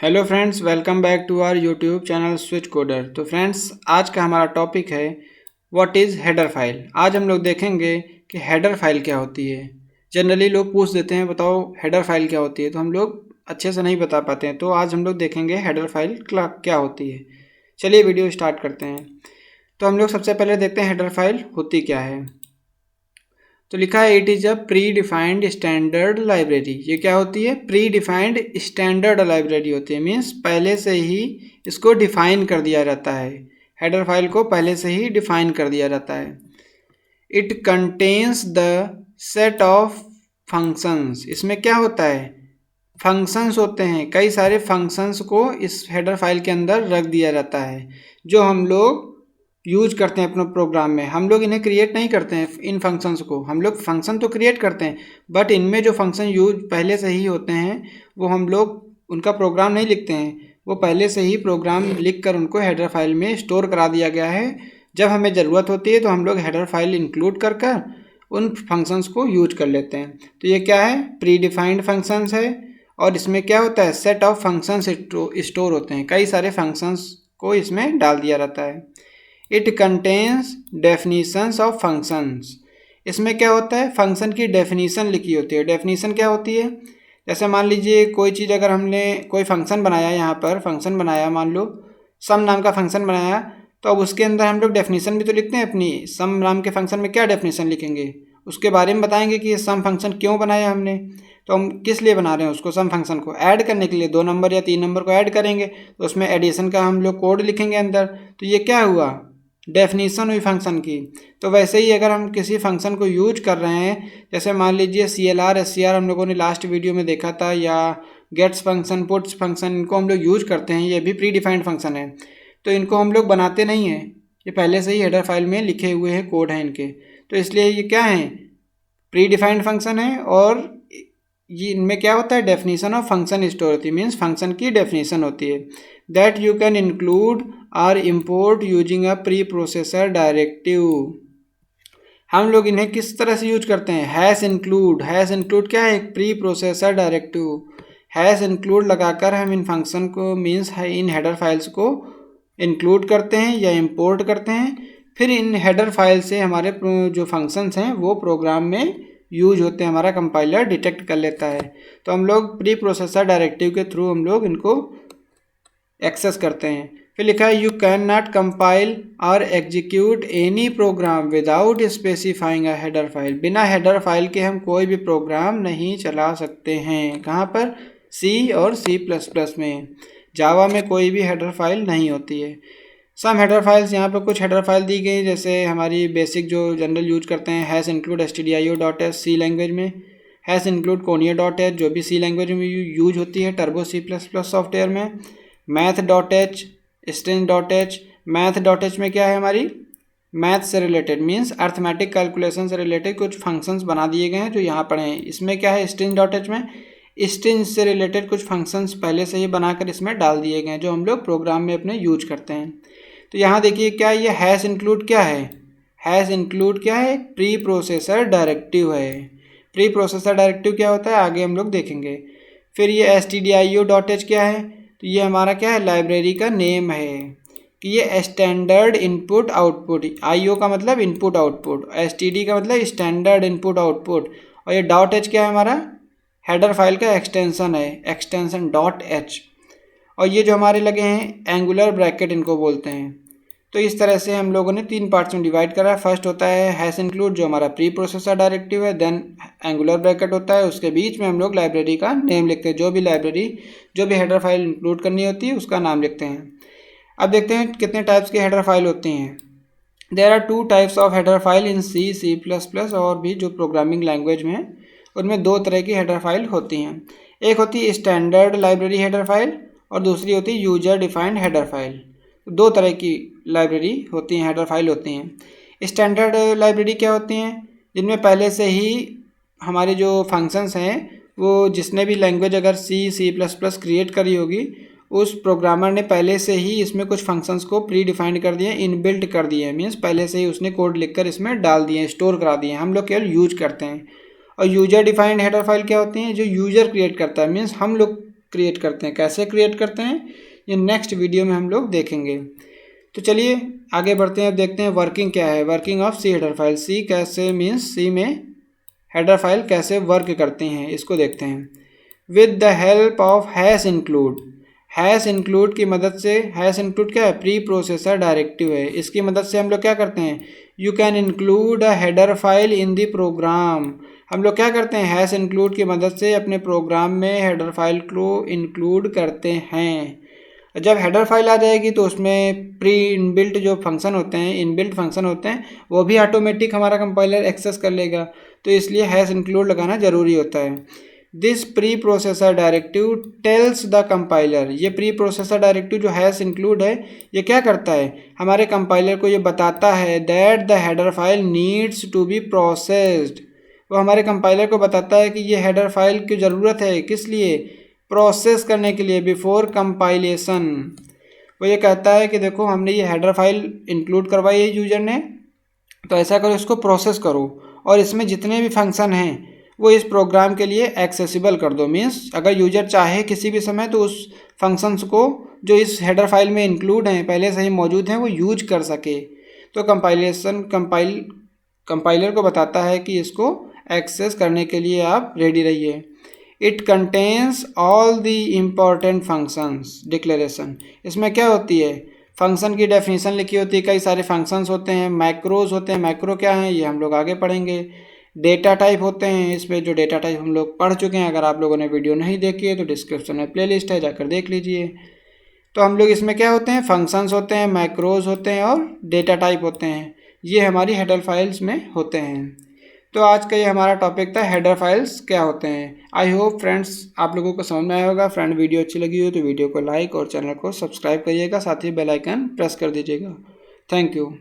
Hello friends, welcome back to our YouTube channel Switch Coder. तो friends, आज का हमारा टॉपिक है व्हाट इज़ हेडर फाइल। आज हम लोग देखेंगे कि हेडर फाइल क्या होती है। जनरली लोग पूछ देते हैं बताओ हेडर फाइल क्या होती है, तो हम लोग अच्छे से नहीं बता पाते हैं। तो आज हम लोग देखेंगे हेडर फाइल क्या होती है। चलिए वीडियो स्टार्ट करते हैं। तो हम लोग सबसे पहले देखते हैं हेडर फाइल होती क्या है। तो लिखा है it is a pre defined standard library. ये क्या होती है? प्री डिफाइंड स्टैंडर्ड लाइब्रेरी होती है। मीन्स पहले से ही इसको डिफाइन कर दिया जाता है। हेडर फाइल को पहले से ही डिफाइन कर दिया जाता है। It contains the set of functions. इसमें क्या होता है? फंक्शंस होते हैं। कई सारे फंक्शंस को इस हेडर फाइल के अंदर रख दिया जाता है जो हम लोग यूज करते हैं अपने प्रोग्राम में। हम लोग इन्हें क्रिएट नहीं करते हैं, इन फंक्शंस को। हम लोग फंक्शन तो क्रिएट करते हैं बट इनमें जो फंक्शन यूज पहले से ही होते हैं वो हम लोग उनका प्रोग्राम नहीं लिखते हैं। वो पहले से ही प्रोग्राम लिख कर उनको हेडर फाइल में स्टोर करा दिया गया है। जब हमें ज़रूरत होती है तो हम लोग हेडर फाइल इंक्लूड कर कर उन फंक्शंस को यूज कर लेते हैं। तो ये क्या है? प्री डिफाइंड फंक्शंस है। और इसमें क्या होता है? सेट ऑफ फंक्शंस स्टोर होते हैं। कई सारे फंक्शंस को इसमें डाल दिया जाता है। It contains definitions of functions. इसमें क्या होता है? फंक्शन की डेफिनीशन लिखी होती है। डेफिनीशन क्या होती है? जैसे मान लीजिए कोई चीज़ अगर हमने कोई फंक्शन बनाया, यहाँ पर फंक्शन बनाया, मान लो सम नाम का फंक्शन बनाया, तो अब उसके अंदर हम लोग डेफिनीशन भी तो लिखते हैं अपनी। सम नाम के फंक्शन में क्या डेफिनीशन लिखेंगे? उसके बारे में बताएंगे कि ये सम फंक्शन क्यों बनाया हमने, तो हम किस लिए बना रहे हैं उसको। सम फंक्शन को ऐड करने के लिए 2 नंबर या 3 नंबर को ऐड करेंगे तो उसमें एडिशन का हम लोग कोड लिखेंगे अंदर। तो ये क्या हुआ? डेफिनीशन हुई फंक्शन की। तो वैसे ही अगर हम किसी फंक्शन को यूज कर रहे हैं, जैसे मान लीजिए CLR SCR हम लोगों ने लास्ट वीडियो में देखा था, या गेट्स फंक्शन, पुट्स फंक्शन, इनको हम लोग यूज करते हैं। ये भी प्री डिफाइंड फंक्शन है। तो इनको हम लोग बनाते नहीं हैं, ये पहले से ही हेडर फाइल में लिखे हुए हैं, कोड हैं इनके। तो इसलिए ये क्या है? प्री डिफाइंड फंक्शन है। और ये इनमें क्या होता है? डेफिनेशन ऑफ फंक्शन स्टोर होती है। मीन्स फंक्शन की डेफिनेशन होती है। दैट यू कैन इंक्लूड और import using a pre processor directive. हम लोग इन्हें किस तरह से यूज करते हैं? Hash include. हैश इंक्लूड क्या है? एक pre processor directive. Hash include लगाकर हम इन फंक्शन को, मीन्स इन हेडर फाइल्स को इंक्लूड करते हैं या इम्पोर्ट करते हैं। फिर इन हेडर फाइल से हमारे जो फंक्शंस हैं वो प्रोग्राम में यूज होते हैं। हमारा कंपाइलर डिटेक्ट कर लेता है। तो हम लोग प्री प्रोसेसर डायरेक्टिव के थ्रू हम लोग इनको एक्सेस करते हैं। फिर लिखा है यू कैन नॉट कंपाइल और execute any program without specifying a header file. बिना हेडर फाइल के हम कोई भी प्रोग्राम नहीं चला सकते हैं। कहाँ पर? C और C++ में। जावा में कोई भी हेडर फाइल नहीं होती है। सम हेडर फाइल्स, यहाँ पर कुछ हेडर फाइल दी गई, जैसे हमारी बेसिक जो जनरल यूज करते हैं, hash include stdio.h C language में, हैश इंक्लूड konia.h जो भी C लैंग्वेज में यूज होती है, टर्बो C++ सॉफ्टवेयर में, math.h, string.h। math.h में क्या है? हमारी मैथ से रिलेटेड, मीन्स अर्थमेटिक कैलकुलेशन से रिलेटेड कुछ फंक्शंस बना दिए गए हैं जो यहाँ पढ़े हैं। इसमें क्या है? string.h में स्ट्रिंग से रिलेटेड कुछ फंक्शंस पहले से ही बनाकर इसमें डाल दिए गए हैं जो हम लोग प्रोग्राम में अपने यूज करते हैं। तो यहाँ देखिए क्या ये हैश इंक्लूड क्या है? हैश इंक्लूड क्या है? प्री प्रोसेसर डायरेक्टिव है। प्री प्रोसेसर डायरेक्टिव क्या होता है आगे हम लोग देखेंगे। फिर ये stdio.h क्या है? तो ये हमारा क्या है? लाइब्रेरी का नेम है कि ये स्टैंडर्ड इनपुट आउटपुट। IO का मतलब इनपुट आउटपुट, STD का मतलब स्टैंडर्ड इनपुट आउटपुट, और ये .h क्या है? हमारा हेडर फाइल का एक्सटेंशन है, एक्सटेंशन .h। और ये जो हमारे लगे हैं एंगुलर ब्रैकेट, इनको बोलते हैं। तो इस तरह से हम लोगों ने 3 पार्ट्स में डिवाइड करा है। फर्स्ट होता है हैश इंक्लूड जो हमारा प्री प्रोसेसर डायरेक्टिव है, देन एंगुलर ब्रैकेट होता है, उसके बीच में हम लोग लाइब्रेरी का नेम लिखते हैं। जो भी लाइब्रेरी, जो भी हेडर फाइल इंक्लूड करनी होती है उसका नाम लिखते हैं। अब देखते हैं कितने टाइप्स की हेडर फाइल होती हैं। There are 2 types of header file in C++ और भी जो प्रोग्रामिंग लैंग्वेज में, उनमें 2 तरह की हेडर फाइल होती हैं। एक होती है स्टैंडर्ड लाइब्रेरी हेडर फाइल और दूसरी होती है यूजर डिफाइंड हेडर फाइल। 2 तरह की लाइब्रेरी होती हैं, हेडर फाइल होती हैं। स्टैंडर्ड लाइब्रेरी क्या होती हैं? जिनमें पहले से ही हमारे जो फंक्शंस हैं वो, जिसने भी लैंग्वेज अगर C++ क्रिएट करी होगी, उस प्रोग्रामर ने पहले से ही इसमें कुछ फंक्शंस को प्री डिफाइंड कर दिए, इनबिल्ट कर दिए हैं। मीन्स पहले से ही उसने कोड लिखकर इसमें डाल दिए हैं, स्टोर करा दिए हैं, हम लोग केवल यूज करते हैं। और यूजर डिफाइंड हेडर फाइल क्या होती हैं? जो यूजर क्रिएट करता है। मीन्स हम लोग क्रिएट करते हैं। कैसे क्रिएट करते हैं ये नेक्स्ट वीडियो में हम लोग देखेंगे। तो चलिए आगे बढ़ते हैं। अब देखते हैं वर्किंग क्या है, working of C header file. C कैसे मीन्स सी में हेडर फाइल कैसे वर्क करते हैं इसको देखते हैं। With the help of hash include, hash include की मदद से, हैश इंक्लूड क्या है, प्री प्रोसेसर डायरेक्टिव है। इसकी मदद से हम लोग क्या करते हैं, you can include a header file in the program. हम लोग क्या करते हैं, हैश इंक्लूड की मदद से अपने प्रोग्राम में हेडर फाइल को इंक्लूड करते हैं। जब हेडर फाइल आ जाएगी तो उसमें प्री इनबिल्ट जो फंक्शन होते हैं, इनबिल्ट फंक्शन होते हैं, वो भी ऑटोमेटिक हमारा कंपाइलर एक्सेस कर लेगा। तो इसलिए हैश इंक्लूड लगाना ज़रूरी होता है। This pre processor directive tells the compiler, ये प्री प्रोसेसर डायरेक्टिव जो हैश इंक्लूड है ये क्या करता है, हमारे कंपाइलर को ये बताता है that the header file needs to be processed. वो हमारे कंपाइलर को बताता है कि ये हेडर फाइल की ज़रूरत है, किस लिए, प्रोसेस करने के लिए, बिफोर कंपाइलेशन। वो ये कहता है कि देखो हमने ये हेडर फाइल इंक्लूड करवाई है यूजर ने, तो ऐसा करो इसको प्रोसेस करो और इसमें जितने भी फंक्शन हैं वो इस प्रोग्राम के लिए एक्सेसिबल कर दो। मीन्स अगर यूजर चाहे किसी भी समय तो उस फंक्शंस को जो इस हेडर फाइल में इंक्लूड हैं, पहले से ही मौजूद हैं, वो यूज कर सके। तो कंपाइलर को बताता है कि इसको एक्सेस करने के लिए आप रेडी रहिए। It contains all the important functions declaration. इसमें क्या होती है, फंक्शन की डेफिनेशन लिखी होती है, कई सारे फंक्शंस होते हैं, मैक्रोज होते हैं। मैक्रो क्या हैं ये हम लोग आगे पढ़ेंगे। डेटा टाइप होते हैं, इसमें जो डेटा टाइप हम लोग पढ़ चुके हैं। अगर आप लोगों ने वीडियो नहीं देखी है तो डिस्क्रिप्शन में प्लेलिस्ट है, जाकर देख लीजिए। तो हम लोग इसमें क्या होते हैं, फंक्शंस होते हैं, मैक्रोज होते हैं और डेटा टाइप होते हैं। ये हमारी हेडर फाइल्स में होते हैं। तो आज का ये हमारा टॉपिक था, हेडर फाइल्स क्या होते हैं। आई होप फ्रेंड्स आप लोगों को समझ में आया होगा। फ्रेंड वीडियो अच्छी लगी हो तो वीडियो को लाइक और चैनल को सब्सक्राइब करिएगा, साथ ही बेल आइकन प्रेस कर दीजिएगा। Thank you.